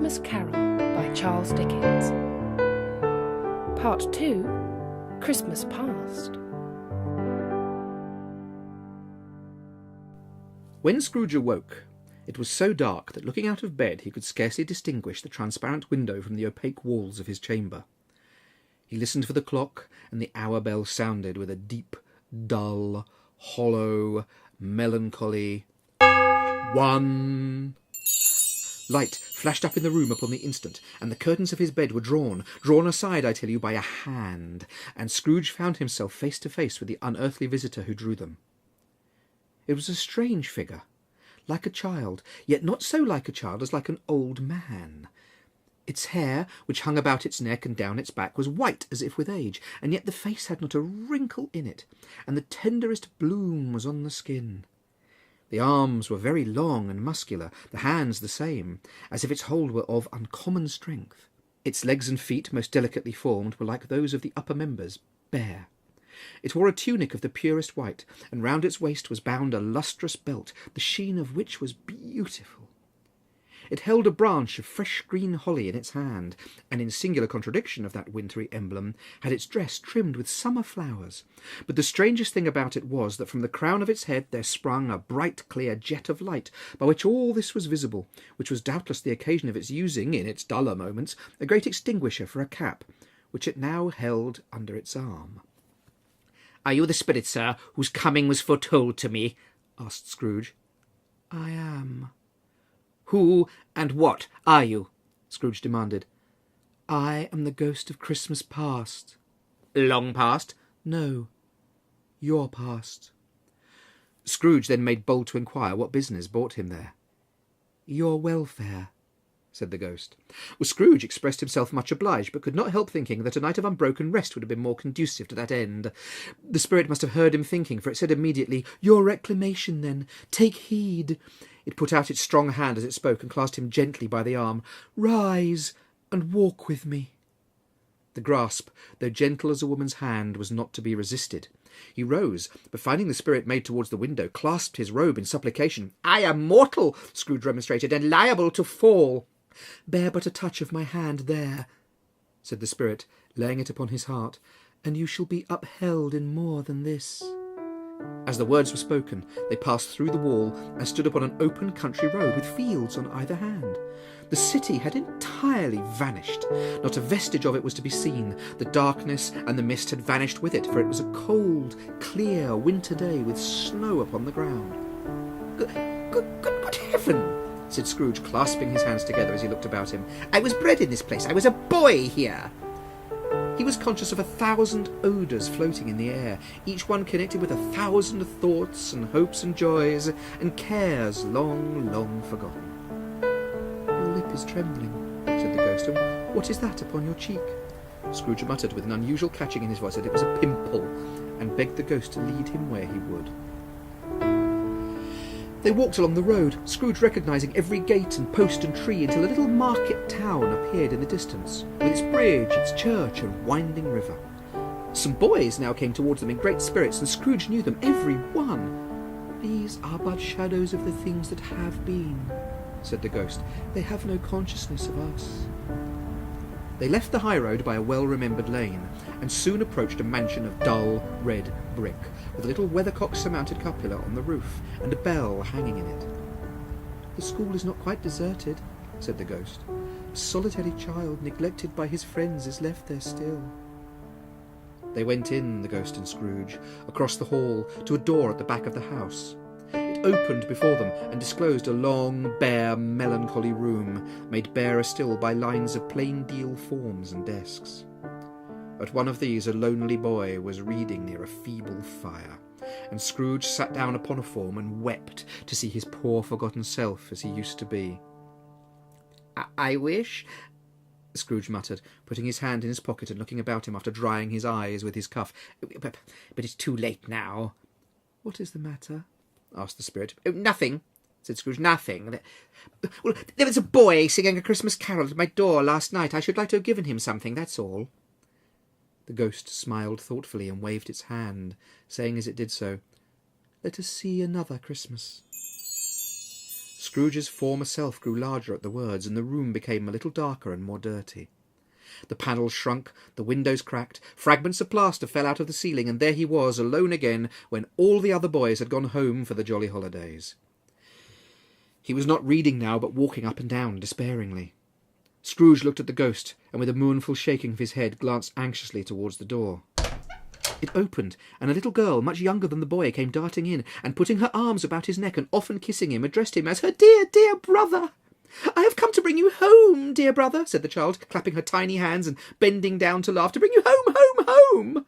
Christmas Carol by Charles Dickens. Part 2, Christmas Past. When Scrooge awoke, it was so dark that looking out of bed he could scarcely distinguish the transparent window from the opaque walls of his chamber. He listened for the clock, and the hour bell sounded with a deep, dull, hollow, melancholy 1. Light flashed up in the room upon the instant, and the curtains of his bed were drawn aside, I tell you, by a hand, and Scrooge found himself face to face with the unearthly visitor who drew them. It was a strange figure, like a child, yet not so like a child as like an old man. Its hair, which hung about its neck and down its back, was white as if with age, and yet the face had not a wrinkle in it, and the tenderest bloom was on the skin. The arms were very long and muscular, the hands the same, as if its hold were of uncommon strength. Its legs and feet, most delicately formed, were like those of the upper members, bare. It wore a tunic of the purest white, and round its waist was bound a lustrous belt, the sheen of which was beautiful. It held a branch of fresh green holly in its hand, and in singular contradiction of that wintry emblem, had its dress trimmed with summer flowers. But the strangest thing about it was that from the crown of its head there sprung a bright clear jet of light, by which all this was visible, which was doubtless the occasion of its using, in its duller moments, a great extinguisher for a cap, which it now held under its arm. "Are you the spirit, sir, whose coming was foretold to me?" asked Scrooge. I am. "Who and what are you?" Scrooge demanded. I am the ghost of Christmas past. Long past? No, your past. Scrooge then made bold to inquire what business brought him there. Your welfare, said the ghost. Well, Scrooge expressed himself much obliged, but could not help thinking that a night of unbroken rest would have been more conducive to that end. The spirit must have heard him thinking, for it said immediately, Your reclamation, then. Take heed. It put out its strong hand as it spoke, and clasped him gently by the arm. Rise and walk with me. The grasp, though gentle as a woman's hand, was not to be resisted. He rose, but finding the spirit made towards the window, clasped his robe in supplication. "I am mortal," Scrooge remonstrated, "and liable to fall." Bear but a touch of my hand there, said the spirit, laying it upon his heart, and you shall be upheld in more than this. As the words were spoken, they passed through the wall and stood upon an open country road with fields on either hand. The city had entirely vanished. Not a vestige of it was to be seen. The darkness and the mist had vanished with it, for it was a cold, clear winter day with snow upon the ground. Good heaven!" said Scrooge, clasping his hands together as he looked about him. "I was bred in this place. I was a boy here." He was conscious of 1,000 odours floating in the air, each one connected with 1,000 thoughts and hopes and joys and cares long, long forgotten. Your lip is trembling, said the ghost. And what is that upon your cheek? Scrooge muttered with an unusual catching in his voice that it was a pimple, and begged the ghost to lead him where he would. They walked along the road, Scrooge recognising every gate and post and tree, until a little market town appeared in the distance, with its bridge, its church, and winding river. Some boys now came towards them in great spirits, and Scrooge knew them, every one. These are but shadows of the things that have been, said the ghost. They have no consciousness of us. They left the high road by a well-remembered lane, and soon approached a mansion of dull red brick, with a little weathercock-surmounted cupola on the roof, and a bell hanging in it. The school is not quite deserted, said the ghost. A solitary child, neglected by his friends, is left there still. They went in, the ghost and Scrooge, across the hall, to a door at the back of the house. It opened before them and disclosed a long, bare, melancholy room, made barer still by lines of plain deal forms and desks. At one of these a lonely boy was reading near a feeble fire, and Scrooge sat down upon a form and wept to see his poor forgotten self as he used to be. I wish," Scrooge muttered, putting his hand in his pocket and looking about him after drying his eyes with his cuff. But it's too late now." What is the matter?" asked the spirit. "Nothing," said Scrooge, "nothing. Well, there was a boy singing a Christmas carol at my door last night. I should like to have given him something, that's all." The ghost smiled thoughtfully and waved its hand, saying as it did so, Let us see another Christmas. Scrooge's former self grew larger at the words, and the room became a little darker and more dirty. The panels shrunk, the windows cracked, fragments of plaster fell out of the ceiling, and there he was, alone again, when all the other boys had gone home for the jolly holidays. He was not reading now, but walking up and down despairingly. Scrooge looked at the ghost, and with a mournful shaking of his head, glanced anxiously towards the door. It opened, and a little girl, much younger than the boy, came darting in, and putting her arms about his neck and often kissing him, addressed him as her dear, dear brother. "I have come to bring you home, dear brother," said the child, clapping her tiny hands and bending down to laugh. "To bring you home, home, home."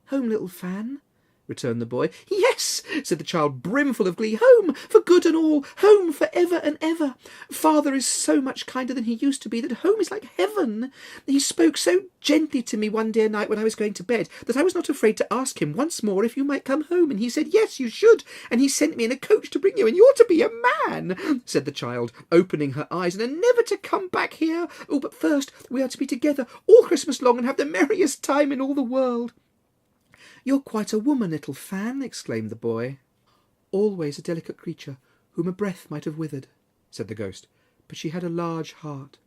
"Home, little Fan?" returned the boy. "Yes," said the child, brimful of glee. "Home, for good and all. Home for ever and ever. Father is so much kinder than he used to be that home is like heaven. He spoke so gently to me one dear night when I was going to bed that I was not afraid to ask him once more if you might come home, and he said, yes, you should, and he sent me in a coach to bring you, and you're to be a man," said the child, opening her eyes, "and are never to come back here. Oh, but first we are to be together all Christmas long and have the merriest time in all the world." "You're quite a woman, little Fan," exclaimed the boy. "Always a delicate creature, whom a breath might have withered," said the ghost, "but she had a large heart."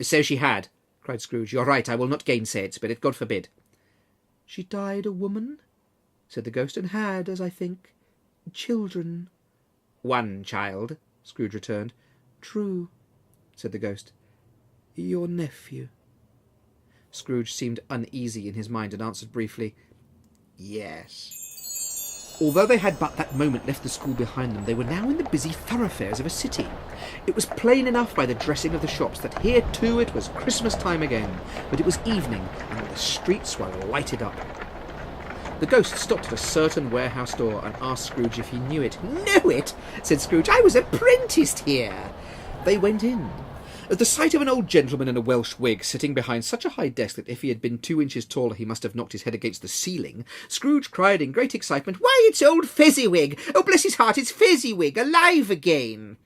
"So she had," cried Scrooge. "You're right, I will not gainsay it, Spirit, God forbid." "She died a woman," said the ghost, "and had, as I think, children." "One child," Scrooge returned. "True," said the ghost. "Your nephew." Scrooge seemed uneasy in his mind, and answered briefly, "Yes." Although they had but that moment left the school behind them, they were now in the busy thoroughfares of a city. It was plain enough by the dressing of the shops that here too it was Christmas time again, but it was evening, and the streets were lighted up. The ghost stopped at a certain warehouse door and asked Scrooge if he knew it. "Know it?" said Scrooge. "I was apprenticed here." They went in. At the sight of an old gentleman in a Welsh wig sitting behind such a high desk that if he had been 2 inches taller he must have knocked his head against the ceiling, Scrooge cried in great excitement, "Why, it's old Fezziwig! Oh, bless his heart, it's Fezziwig, alive again!"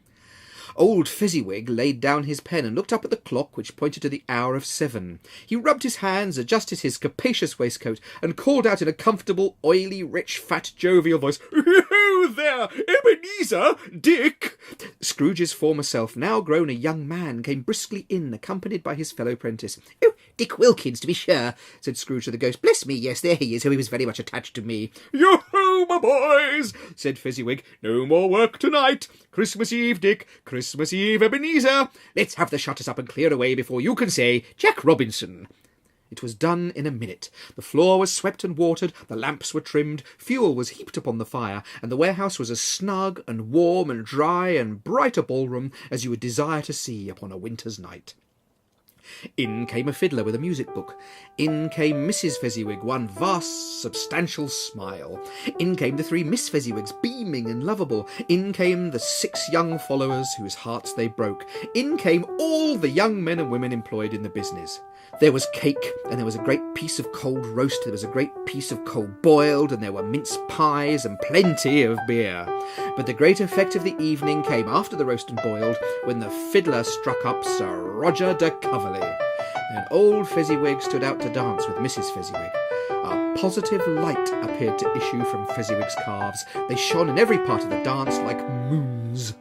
Old Fezziwig laid down his pen and looked up at the clock, which pointed to the hour of 7. He rubbed his hands, adjusted his capacious waistcoat, and called out in a comfortable, oily, rich, fat, jovial voice, "Oh, there, Ebenezer! Dick!" Scrooge's former self, now grown a young man, came briskly in, accompanied by his fellow apprentice. "Oh, Dick Wilkins, to be sure," said Scrooge to the ghost. "Bless me, yes, there he is, oh, he was very much attached to me." "Yo-ho, my boys!" said Fezziwig. "No more work tonight. Christmas Eve, Dick. Christmas Eve, Ebenezer. Let's have the shutters up and clear away before you can say Jack Robinson." It was done in a minute. The floor was swept and watered, the lamps were trimmed, fuel was heaped upon the fire, and the warehouse was as snug and warm and dry and bright a ballroom as you would desire to see upon a winter's night. In came a fiddler with a music book. In came Mrs. Fezziwig, one vast, substantial smile. In came the 3 Miss Fezziwigs, beaming and lovable. In came the 6 young followers whose hearts they broke. In came all the young men and women employed in the business. There was cake, and there was a great piece of cold roast, there was a great piece of cold boiled, and there were mince pies and plenty of beer. But the great effect of the evening came after the roast and boiled, when the fiddler struck up Sir Roger de Coverley. And old Fezziwig stood out to dance with Mrs. Fezziwig. A positive light appeared to issue from Fezziwig's calves. They shone in every part of the dance like moons.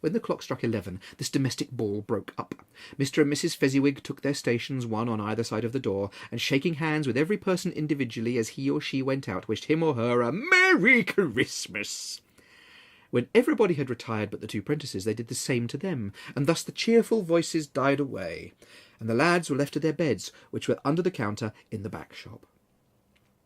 When the clock struck 11, this domestic ball broke up. Mr. and Mrs. Fezziwig took their stations, one on either side of the door, and shaking hands with every person individually as he or she went out, wished him or her a Merry Christmas. When everybody had retired but the 2 prentices, they did the same to them, and thus the cheerful voices died away, and the lads were left to their beds, which were under the counter in the back shop.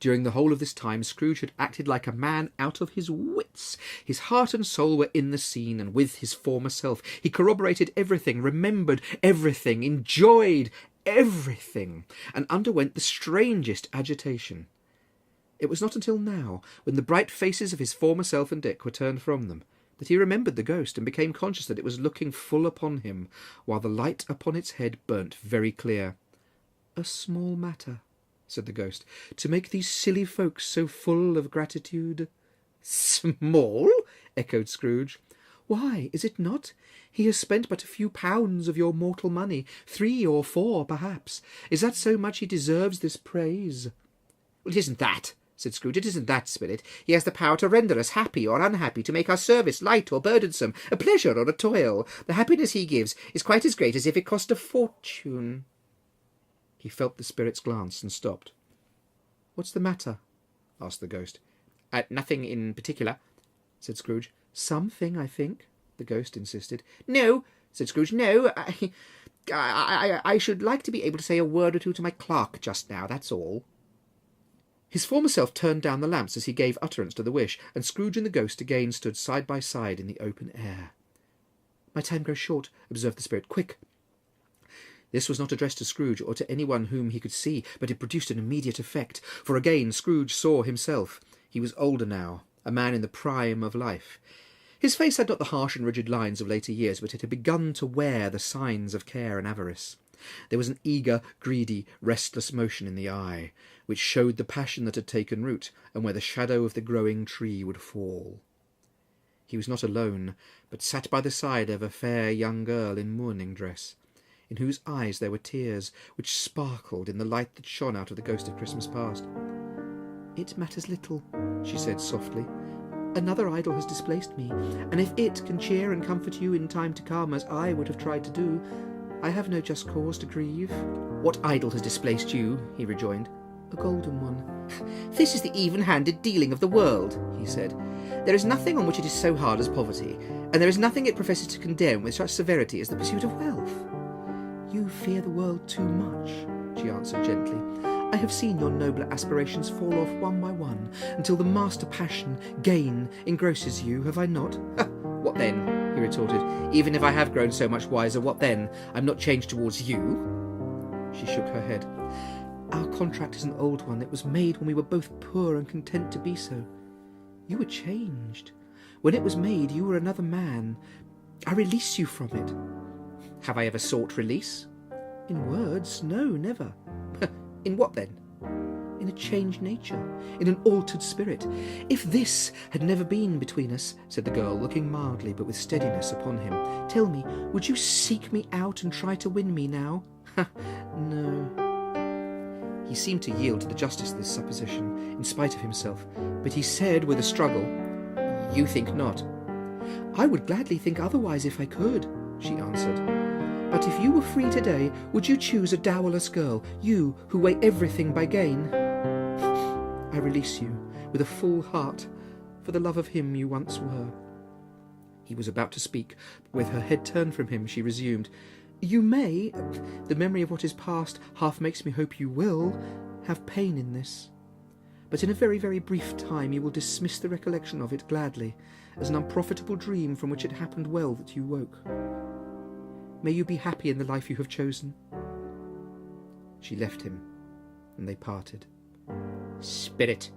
During the whole of this time, Scrooge had acted like a man out of his wits. His heart and soul were in the scene, and with his former self. He corroborated everything, remembered everything, enjoyed everything, and underwent the strangest agitation. It was not until now, when the bright faces of his former self and Dick were turned from them, that he remembered the ghost, and became conscious that it was looking full upon him, while the light upon its head burnt very clear. "A small matter," said the ghost, "to make these silly folks so full of gratitude." "Small?" echoed Scrooge. "Why, is it not? He has spent but a few pounds of your mortal money, 3 or 4 perhaps. Is that so much he deserves this praise?" "Well, it isn't that," said Scrooge. "It isn't that spirit. He has the power to render us happy or unhappy, to make our service light or burdensome, a pleasure or a toil. The happiness he gives is quite as great as if it cost a fortune." He felt the spirit's glance and stopped. "What's the matter?" asked the ghost. Nothing in particular," said Scrooge. "Something, I think," the ghost insisted. "No," said Scrooge. "No, I should like to be able to say a word or two to my clerk just now, that's all." His former self turned down the lamps as he gave utterance to the wish, and Scrooge and the ghost again stood side by side in the open air. "My time grows short," observed the spirit. "Quick!" This was not addressed to Scrooge or to anyone whom he could see, but it produced an immediate effect, for again Scrooge saw himself. He was older now, a man in the prime of life. His face had not the harsh and rigid lines of later years, but it had begun to wear the signs of care and avarice. There was an eager, greedy, restless motion in the eye, which showed the passion that had taken root, and where the shadow of the growing tree would fall. He was not alone, but sat by the side of a fair young girl in mourning dress, in whose eyes there were tears, which sparkled in the light that shone out of the ghost of Christmas past. "It matters little," she said softly. "Another idol has displaced me, and if it can cheer and comfort you in time to come, as I would have tried to do, I have no just cause to grieve." "What idol has displaced you?" he rejoined. "A golden one." "This is the even-handed dealing of the world," he said. "There is nothing on which it is so hard as poverty, and there is nothing it professes to condemn with such severity as the pursuit of wealth." "You fear the world too much," she answered gently. "I have seen your nobler aspirations fall off one by one, until the master passion, gain, engrosses you, have I not?" "What then?" he retorted. "Even if I have grown so much wiser, what then? I'm not changed towards you." She shook her head. "Our contract is an old one. It was made when we were both poor and content to be so. You were changed. When it was made, you were another man. I release you from it." "Have I ever sought release?" "In words, no, never." "In what then?" "In a changed nature, in an altered spirit. If this had never been between us," said the girl, looking mildly but with steadiness upon him, "tell me, would you seek me out and try to win me now?" "No." He seemed to yield to the justice of this supposition, in spite of himself, but he said with a struggle, "You think not?" "I would gladly think otherwise if I could," she answered. "But if you were free today, would you choose a dowerless girl, you who weigh everything by gain? I release you, with a full heart, for the love of him you once were." He was about to speak, but with her head turned from him, she resumed, "You may, the memory of what is past half makes me hope you will, have pain in this. But in a very, very brief time you will dismiss the recollection of it gladly, as an unprofitable dream from which it happened well that you woke. May you be happy in the life you have chosen." She left him, and they parted. "Spirit,"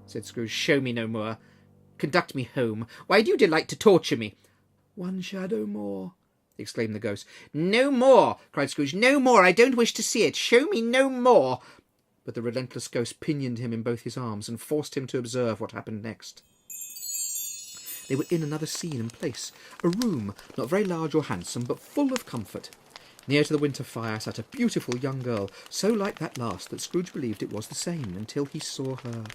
said Scrooge, "show me no more. Conduct me home. Why do you delight to torture me?" "One shadow more," exclaimed the ghost. "No more," cried Scrooge. "No more. I don't wish to see it. Show me no more." But the relentless ghost pinioned him in both his arms and forced him to observe what happened next. They were in another scene and place, a room not very large or handsome, but full of comfort. Near to the winter fire sat a beautiful young girl, so like that last that Scrooge believed it was the same until he saw her.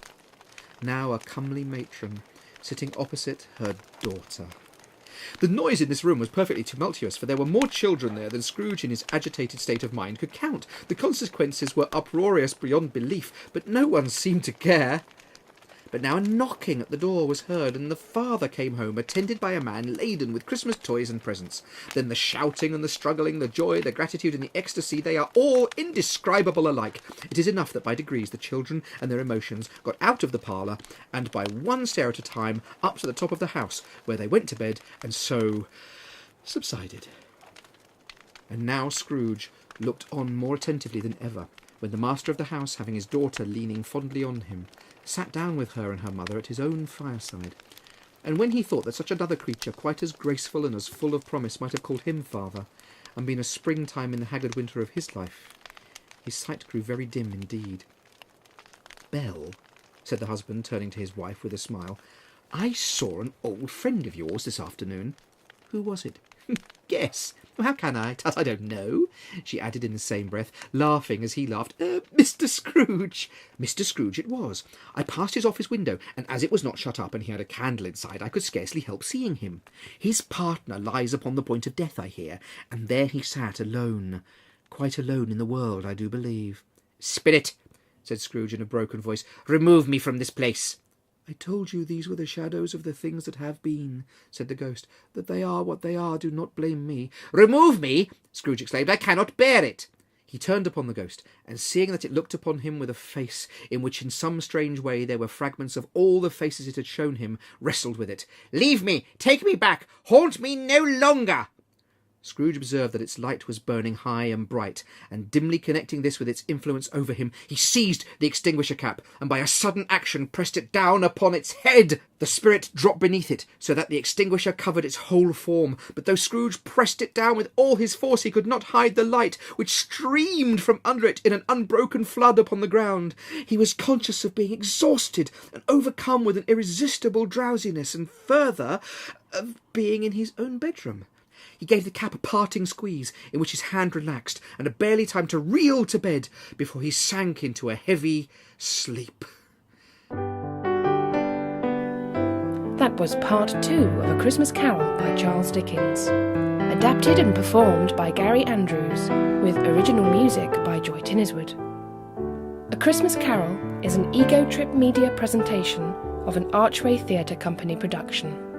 Now a comely matron, sitting opposite her daughter. The noise in this room was perfectly tumultuous, for there were more children there than Scrooge in his agitated state of mind could count. The consequences were uproarious beyond belief, but no one seemed to care. But now a knocking at the door was heard, and the father came home, attended by a man laden with Christmas toys and presents. Then the shouting and the struggling, the joy, the gratitude and the ecstasy, they are all indescribable alike. It is enough that by degrees the children and their emotions got out of the parlour, and by one stair at a time up to the top of the house, where they went to bed, and so subsided. And now Scrooge looked on more attentively than ever, when the master of the house, having his daughter leaning fondly on him, sat down with her and her mother at his own fireside. And when he thought that such another creature, quite as graceful and as full of promise, might have called him father, and been a springtime in the haggard winter of his life, his sight grew very dim indeed. "Belle," said the husband, turning to his wife with a smile, "I saw an old friend of yours this afternoon." "Who was it?" Guess. How can I? Tut, I don't know, she added in the same breath, laughing as he laughed. Mr. Scrooge. Mr. Scrooge it was. I passed his office window, and as it was not shut up and he had a candle inside, I could scarcely help seeing him. His partner lies upon the point of death, I hear, and there he sat alone, quite alone in the world, I do believe. Spirit, said Scrooge in a broken voice, remove me from this place. I told you these were the shadows of the things that have been, said the ghost. That they are what they are, do not blame me. Remove me, Scrooge exclaimed. I cannot bear it. He turned upon the ghost, and seeing that it looked upon him with a face in which in some strange way there were fragments of all the faces it had shown him, wrestled with it. Leave me, take me back, haunt me no longer. Scrooge observed that its light was burning high and bright, and dimly connecting this with its influence over him, he seized the extinguisher cap, and by a sudden action pressed it down upon its head. The spirit dropped beneath it, so that the extinguisher covered its whole form, but though Scrooge pressed it down with all his force, he could not hide the light, which streamed from under it in an unbroken flood upon the ground. He was conscious of being exhausted, and overcome with an irresistible drowsiness, and further, of being in his own bedroom. He gave the cap a parting squeeze, in which his hand relaxed, and had barely time to reel to bed before he sank into a heavy sleep. That was part 2 of A Christmas Carol by Charles Dickens. Adapted and performed by Gary Andrews, with original music by Joy Tinniswood. A Christmas Carol is an Ego Trip Media presentation of an Archway Theatre Company production.